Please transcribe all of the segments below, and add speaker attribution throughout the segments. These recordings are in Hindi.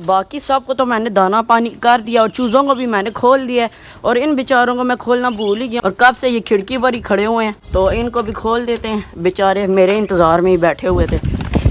Speaker 1: बाकी सबको तो मैंने दाना पानी कर दिया और चूज़ों को भी मैंने खोल दिया है। और इन बेचारों को मैं खोलना भूल ही गया और कब से ये खिड़की पर ही खड़े हुए हैं, तो इनको भी खोल देते हैं। बेचारे मेरे इंतज़ार में ही बैठे हुए थे।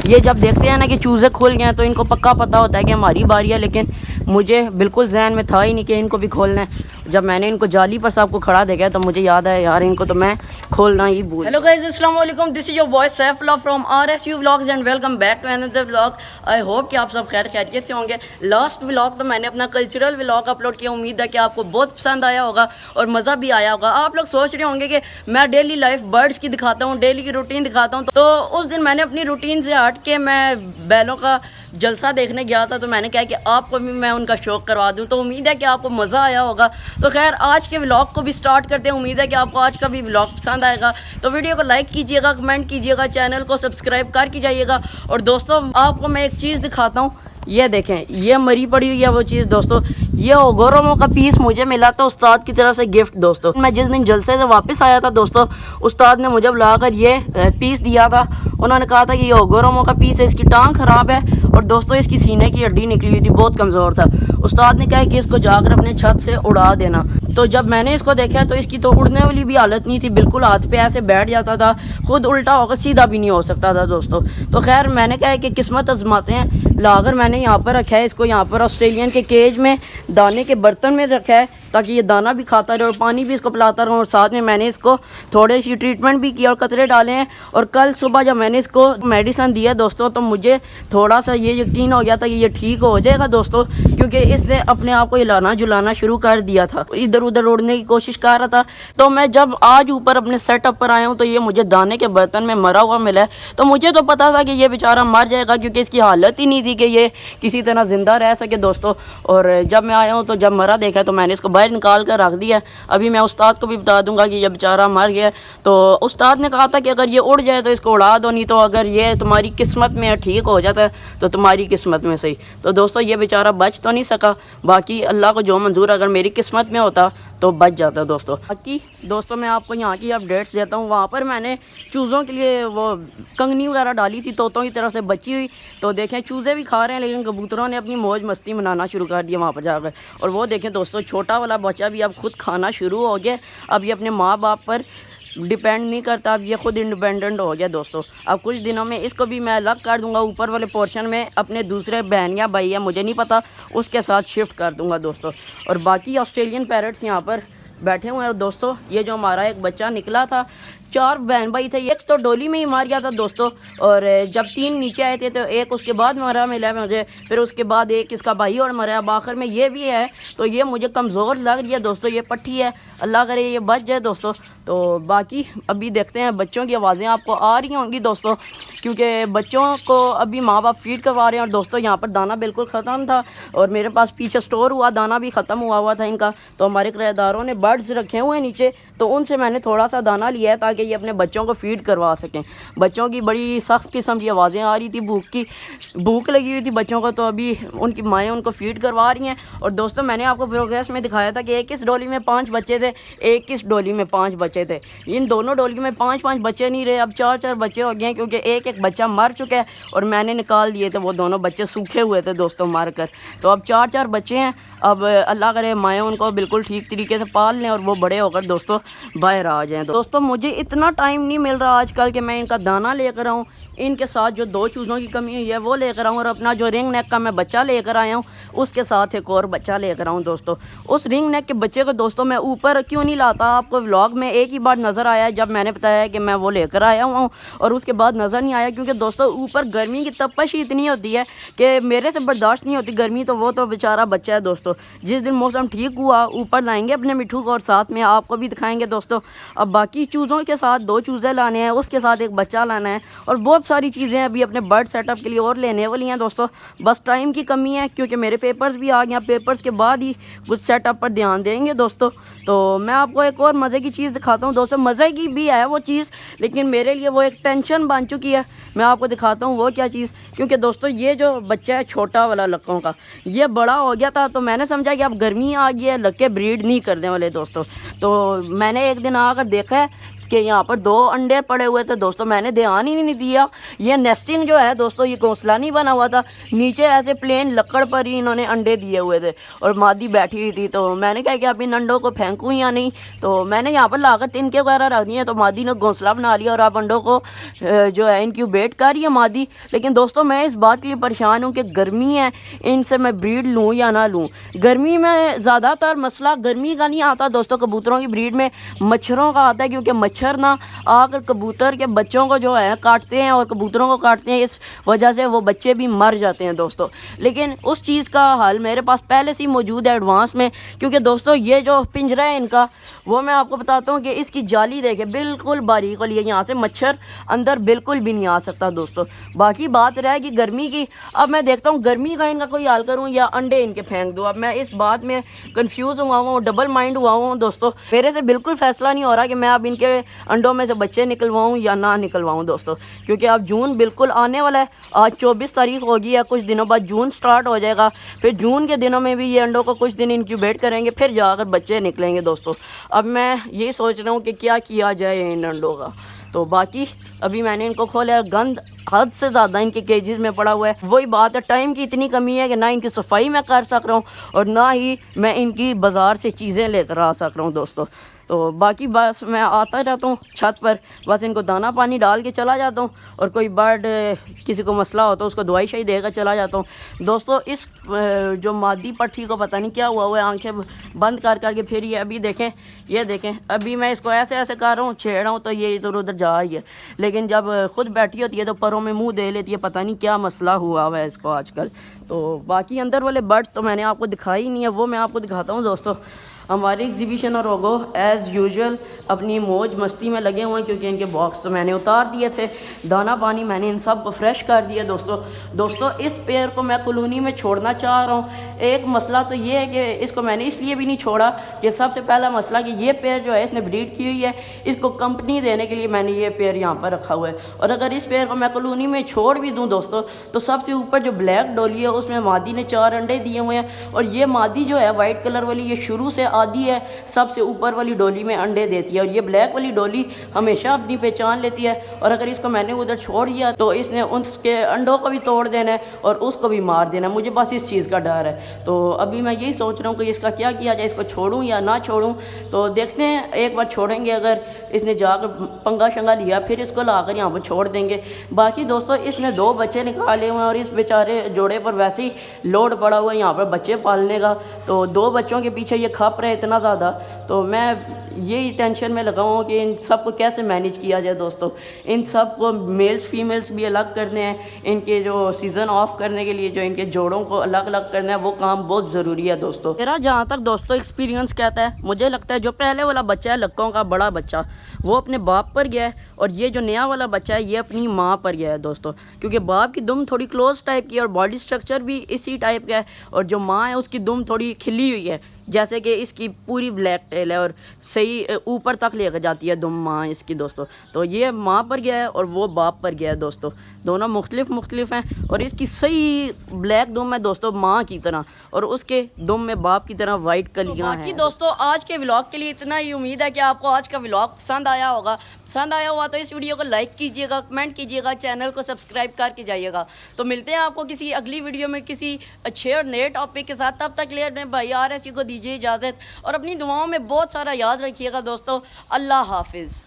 Speaker 1: ये जब देखते हैं ना कि चूज़े खुल गए हैं तो इनको पक्का पता होता है कि हमारी बारी है, लेकिन मुझे बिल्कुल जहन में था ही नहीं कि इनको भी खोलना है। जब मैंने इनको जाली पर सबको खड़ा देखा तो मुझे याद आया यार इनको तो मैं खोलना ही भूल। हेलो गाइस, अस्सलाम वालेकुम, this is your boy Saifullah from RSU vlogs and welcome back to another vlog. I hope कि आप सब खैर खैरियत से होंगे। लास्ट व्लॉग तो मैंने अपना कल्चरल व्लॉग अपलोड किया, उम्मीद है कि आपको बहुत पसंद आया होगा और मज़ा भी आया होगा। आप लोग सोच रहे होंगे कि मैं डेली लाइफ बर्ड्स की दिखाता हूँ, डेली की रूटीन दिखाता हूँ, तो उस दिन मैंने अपनी रूटीन से हट के मैं बैलों का जलसा देखने गया था, तो मैंने कहा कि आपको भी मैं उनका शौक करवा दूं। तो उम्मीद है कि आपको मज़ा आया होगा। तो खैर आज के व्लॉग को भी स्टार्ट करते हैं। उम्मीद है कि आपको आज का भी व्लॉग पसंद आएगा। तो वीडियो को लाइक कीजिएगा, कमेंट कीजिएगा, चैनल को सब्सक्राइब करके जाइएगा। और दोस्तों आपको मैं एक चीज़ दिखाता हूँ, ये देखें, ये मरी पड़ी हुई है वो चीज़। दोस्तों ये ओगोरोमो का पीस मुझे मिला था उस्ताद की तरफ से गिफ्ट। दोस्तों मैं जिस दिन जलसे से वापस आया था दोस्तों, उस्ताद ने मुझे बुलाकर ये पीस दिया था। उन्होंने कहा था कि ये ओगोरोमो का पीस है, इसकी टांग ख़राब है और दोस्तों इसकी सीने की हड्डी निकली हुई थी, बहुत कमज़ोर था। उस्ताद ने कहा कि इसको जाकर अपने छत से उड़ा देना। तो जब मैंने इसको देखा तो इसकी तो उड़ने वाली भी हालत नहीं थी, बिल्कुल हाथ पे ऐसे बैठ जाता था, खुद उल्टा होकर सीधा भी नहीं हो सकता था दोस्तों। तो खैर मैंने कहा कि किस्मत आजमाते हैं, लाकर मैंने यहाँ पर रखा है इसको, यहाँ पर ऑस्ट्रेलियन के केज में दाने के बर्तन में रखा है ताकि ये दाना भी खाता रहे और पानी भी इसको पिलाता रहूँ। और साथ में मैंने इसको थोड़ी सी ट्रीटमेंट भी किया और कतरे डाले हैं। और कल सुबह जब मैंने इसको मेडिसिन दिया दोस्तों, तो मुझे थोड़ा सा ये यकीन हो गया था कि ये ठीक हो जाएगा दोस्तों, क्योंकि इसने अपने आप को हिलाना झुलाना शुरू कर दिया था, इधर उधर उड़ने की कोशिश कर रहा था। तो मैं जब आज ऊपर अपने सेटअप पर आया हूँ तो ये मुझे दाने के बर्तन में मरा हुआ मिला है। तो मुझे तो पता था कि ये बेचारा मर जाएगा, क्योंकि इसकी हालत ही नहीं थी कि ये किसी तरह ज़िंदा रह सके दोस्तों। और जब मैं आया हूँ तो जब मरा देखा तो मैंने इसको बाहर निकाल कर रख दिया। अभी मैं उस्ताद को भी बता दूंगा कि ये बेचारा मर गया। तो उस्ताद ने कहा था कि अगर ये उड़ जाए तो इसको उड़ा दो, नहीं तो अगर ये तुम्हारी किस्मत में ठीक हो जाता है तो तुम्हारी किस्मत में सही। तो दोस्तों ये बेचारा बच तो नहीं सका, बाकी अल्लाह को जो मंजूर, अगर मेरी किस्मत में होता तो बच जाता दोस्तों। बाकी दोस्तों मैं आपको यहाँ की अपडेट्स देता हूँ। वहाँ पर मैंने चूज़ों के लिए वो कंगनी वगैरह डाली थी तोतों की तरफ से बची हुई, तो देखें चूज़े भी खा रहे हैं, लेकिन कबूतरों ने अपनी मौज मस्ती मनाना शुरू कर दिया वहाँ पर जाकर। और वो देखें दोस्तों छोटा वाला बच्चा भी अब खुद खाना शुरू हो गया। अब ये अपने माँ बाप पर डिपेंड नहीं करता, अब ये खुद इंडिपेंडेंट हो गया दोस्तों। अब कुछ दिनों में इसको भी मैं अलग कर दूंगा, ऊपर वाले पोर्शन में अपने दूसरे बहन या भाई है मुझे नहीं पता, उसके साथ शिफ्ट कर दूंगा दोस्तों। और बाकी ऑस्ट्रेलियन पैरट्स यहाँ पर बैठे हुए हैं। और दोस्तों ये जो हमारा एक बच्चा निकला था, 4 बहन भाई थे, एक तो डोली में ही मार गया था दोस्तों। और जब 3 नीचे आए थे तो एक उसके बाद मरा मिला मुझे, फिर उसके बाद एक इसका भाई और मरा, अब आखिर में ये भी है। तो ये मुझे कमज़ोर लग रही है दोस्तों, ये पट्टी है, अल्लाह करे ये बच जाए दोस्तों। तो बाकी अभी देखते हैं, बच्चों की आवाज़ें आपको आ रही होंगी दोस्तों, क्योंकि बच्चों को अभी माँ बाप फीड करवा रहे हैं। और दोस्तों यहाँ पर दाना बिल्कुल ख़त्म था और मेरे पास पीछे स्टोर हुआ दाना भी ख़त्म हुआ था इनका। तो हमारे किराएदारों ने बर्ड्स रखे हुए हैं नीचे, तो उनसे मैंने थोड़ा सा दाना लिया है ताकि ये अपने बच्चों को फीड करवा सकें। बच्चों की बड़ी सख्त किस्म की आवाज़ें आ रही थी, भूख लगी हुई थी बच्चों को, तो अभी उनकी माएँ उनको फीड करवा रही हैं। और दोस्तों मैंने आपको प्रोग्रेस में दिखाया था कि एक इस डोली में 5 बच्चे थे, एक इस डोली में 5 बच्चे थे। इन दोनों डोली में 5-5 बच्चे नहीं रहे, अब 4-4 बच्चे हो गए हैं, क्योंकि एक बच्चा मर चुका है और मैंने निकाल दिए थे वो दोनों बच्चे, सूखे हुए थे दोस्तों मार कर। तो अब 4-4 बच्चे हैं। अब अल्लाह करे माएँ उनको बिल्कुल ठीक तरीके से पाल लें और वो बड़े होकर दोस्तों बाहर आ जाएं। दोस्तों मुझे इतना टाइम नहीं मिल रहा आजकल कि मैं इनका दाना लेकर आऊँ, इनके साथ जो 2 चूज़ों की कमी हुई है वो लेकर आऊँ, और अपना जो रिंग नेक का मैं बच्चा लेकर आया हूँ उसके साथ एक और बच्चा लेकर आऊँ दोस्तों। उस रिंग नेक के बच्चे को दोस्तों मैं ऊपर क्यों नहीं लाता, आपको व्लॉग में एक ही बार नज़र आया जब मैंने बताया कि मैं वो लेकर आया हूँ, और उसके बाद नज़र नहीं आया, क्योंकि दोस्तों ऊपर गर्मी की तपश ही इतनी होती है कि मेरे से बर्दाश्त नहीं होती गर्मी। तो वो तो बेचारा बच्चा है दोस्तों, जिस दिन मौसम ठीक हुआ ऊपर लाएंगे अपने मिठू को और साथ में आपको भी दिखाएंगे दोस्तों। अब बाकी चूज़ों के साथ 2 चूज़े लाने हैं, उसके साथ एक बच्चा लाना है, और बहुत सारी चीज़ें अभी अपने बर्ड सेटअप के लिए और लेने वाली हैं दोस्तों। बस टाइम की कमी है, क्योंकि मेरे पेपर्स भी आ गए, पेपर्स के बाद ही कुछ सेटअप पर ध्यान देंगे दोस्तों। तो मैं आपको एक और मज़े की चीज़ दिखाता हूँ दोस्तों, मज़े की भी है वो चीज़, लेकिन मेरे लिए वो एक टेंशन बन चुकी है। मैं आपको दिखाता हूँ वो क्या चीज़, क्योंकि दोस्तों ये जो बच्चा है छोटा वाला लक्कों का, ये बड़ा हो गया था, तो मैंने समझा कि अब गर्मी आ गई है, लक्के ब्रीड नहीं करने वाले दोस्तों। तो मैंने एक दिन आकर देखा है कि यहाँ पर 2 अंडे पड़े हुए थे दोस्तों, मैंने ध्यान ही नहीं दिया। ये नेस्टिंग जो है दोस्तों, ये घोंसला नहीं बना हुआ था, नीचे ऐसे प्लेन लकड़ पर ही इन्होंने अंडे दिए हुए थे और मादी बैठी हुई थी। तो मैंने कहा कि अब इन अंडों को फेंकूँ या नहीं, तो मैंने यहाँ पर लाकर तिनके वगैरह रख दिए। तो मादी ने घोंसला बना लिया और अब अंडों को जो है इनक्यूबेट कर रही है मादी। लेकिन दोस्तों मैं इस बात के लिए परेशान हूँ कि गर्मी है, इनसे मैं ब्रीड लूँ या ना लूँ। गर्मी में ज़्यादातर मसला गर्मी का नहीं आता दोस्तों, कबूतरों की ब्रीड में मच्छरों का आता है, क्योंकि मच्छर ना आकर कबूतर के बच्चों को जो है काटते हैं और कबूतरों को काटते हैं, इस वजह से वो बच्चे भी मर जाते हैं दोस्तों। लेकिन उस चीज़ का हल मेरे पास पहले से ही मौजूद है एडवांस में, क्योंकि दोस्तों ये जो पिंजरा है इनका, वो मैं आपको बताता हूँ कि इसकी जाली देखे बिल्कुल बारीक वाली है, यहाँ से मच्छर अंदर बिल्कुल भी नहीं आ सकता दोस्तों। बाकी बात रहेगी गर्मी की, अब मैं देखता हूँ गर्मी का इनका कोई हल करूँ या अंडे इनके फेंक दूँ। अब मैं इस बात में कंफ्यूज हुआ हूँ, डबल माइंड हुआ हूँ दोस्तों। मेरे से बिल्कुल फैसला नहीं हो रहा कि मैं अब इनके अंडों में से बच्चे निकलवाऊँ या ना निकलवाऊँ दोस्तों, क्योंकि अब जून बिल्कुल आने वाला है। आज 24 तारीख होगी या कुछ दिनों बाद जून स्टार्ट हो जाएगा, फिर जून के दिनों में भी ये अंडों को कुछ दिन इंक्यूबेट करेंगे, फिर जाकर बच्चे निकलेंगे दोस्तों। अब मैं ये सोच रहा हूँ कि क्या किया जाए इन अंडों का। तो बाकी अभी मैंने इनको खोला, गंद हद से ज़्यादा इनके केजेस में पड़ा हुआ है। वही बात है, टाइम की इतनी कमी है कि ना इनकी सफाई मैं कर सक रहा हूँ और ना ही मैं इनकी बाज़ार से चीज़ें लेकर आ सक रहा हूँ दोस्तों। तो बाकी बस मैं आता रहता हूँ छत पर, बस इनको दाना पानी डाल के चला जाता हूँ, और कोई बर्ड किसी को मसला होता है उसको दवाई शाई देकर चला जाता हूँ दोस्तों। इस जो मादी पट्टी को पता नहीं क्या हुआ है, आंखें बंद कर करके फिर ये अभी देखें, ये देखें, अभी मैं इसको ऐसे ऐसे कर रहा हूँ, छेड़ रहा हूँ तो ये इधर उधर जा रही है, लेकिन जब खुद बैठी होती है तो परों में मुंह दे लेती है। पता नहीं क्या मसला हुआ है इसको आजकल। तो बाकी अंदर वाले बर्ड्स तो मैंने आपको दिखाई ही नहीं है, वो मैं आपको दिखाता हूँ दोस्तों। हमारी एग्जीबिशन और रोगो एज़ यूजुअल अपनी मौज मस्ती में लगे हुए हैं, क्योंकि इनके बॉक्स तो मैंने उतार दिए थे, दाना पानी मैंने इन सब को फ्रेश कर दिया दोस्तों। इस पेड़ को मैं कॉलोनी में छोड़ना चाह रहा हूँ। एक मसला तो ये है कि इसको मैंने इसलिए भी नहीं छोड़ा कि सबसे पहला मसला कि ये पेड़ जो है इसने ब्रीड की हुई है, इसको कंपनी देने के लिए मैंने ये पेड़ यहाँ पर रखा हुआ है। और अगर इस पेड़ को मैं कॉलोनी में छोड़ भी दूँ दोस्तों, तो सबसे ऊपर जो ब्लैक डोली है उसमें मादी ने 4 अंडे दिए हुए हैं, और ये मादी जो है वाइट कलर वाली, ये शुरू से आदी है, सबसे ऊपर वाली डोली में अंडे देती है, और ये ब्लैक वाली डोली हमेशा अपनी पहचान लेती है। और अगर इसको मैंने उधर छोड़ दिया तो इसने उसके अंडों को भी तोड़ देना है और उसको भी मार देना है। मुझे बस इस चीज़ का डर है। तो अभी मैं यही सोच रहा हूँ कि इसका क्या किया जाए, इसको छोड़ूँ या ना छोड़ूँ। तो देखते हैं, एक बार छोड़ेंगे, अगर इसने जाकर पंगा शंगा लिया फिर इसको लाकर यहाँ पर छोड़ देंगे। बाकी दोस्तों इसने 2 बच्चे निकाले हुए हैं, और इस बेचारे जोड़े पर वैसे ही लोड पड़ा हुआ है यहाँ पर बच्चे पालने का। तो 2 बच्चों के पीछे ये खप रहे इतना ज़्यादा, तो मैं यही टेंशन में लगा हूँ कि इन सब को कैसे मैनेज किया जाए दोस्तों। इन सब को मेल्स फीमेल्स भी अलग करने हैं, इनके जो सीज़न ऑफ करने के लिए जो इनके जोड़ों को अलग अलग करना है, वो काम बहुत ज़रूरी है दोस्तों। मेरा जहाँ तक दोस्तों एक्सपीरियंस कहता है, मुझे लगता है जो पहले वाला बच्चा है लक्कों का बड़ा बच्चा, वो अपने बाप पर गया है, और ये जो नया वाला बच्चा है ये अपनी माँ पर गया है दोस्तों। क्योंकि बाप की दुम थोड़ी क्लोज टाइप की है और बॉडी स्ट्रक्चर भी इसी टाइप का है, और जो माँ है उसकी दुम थोड़ी खिली हुई है, जैसे कि इसकी पूरी ब्लैक टेल है और सही ऊपर तक लेकर जाती है दुम माँ इसकी दोस्तों। तो ये माँ पर गया है और वो बाप पर गया है दोस्तों, दोनों मुख्तलिफ हैं। और इसकी सही ब्लैक दुम है दोस्तों माँ की तरह, और उसके दुम में बाप की तरह वाइट कलियाँ हैं। बाकी दोस्तों आज के व्लॉग के लिए इतना ही। उम्मीद है कि आपको आज का व्लॉग पसंद आया होगा। पसंद आया हुआ तो इस वीडियो को लाइक कीजिएगा, कमेंट कीजिएगा, चैनल को सब्सक्राइब करके जाइएगा। तो मिलते हैं आपको किसी अगली वीडियो में किसी अच्छे और नए टॉपिक के साथ। तब तक ले अपने भाई RSU को दीजिए इजाज़त, और अपनी दुआओं में बहुत सारा याद रखिएगा दोस्तों। अल्लाह हाफिज़।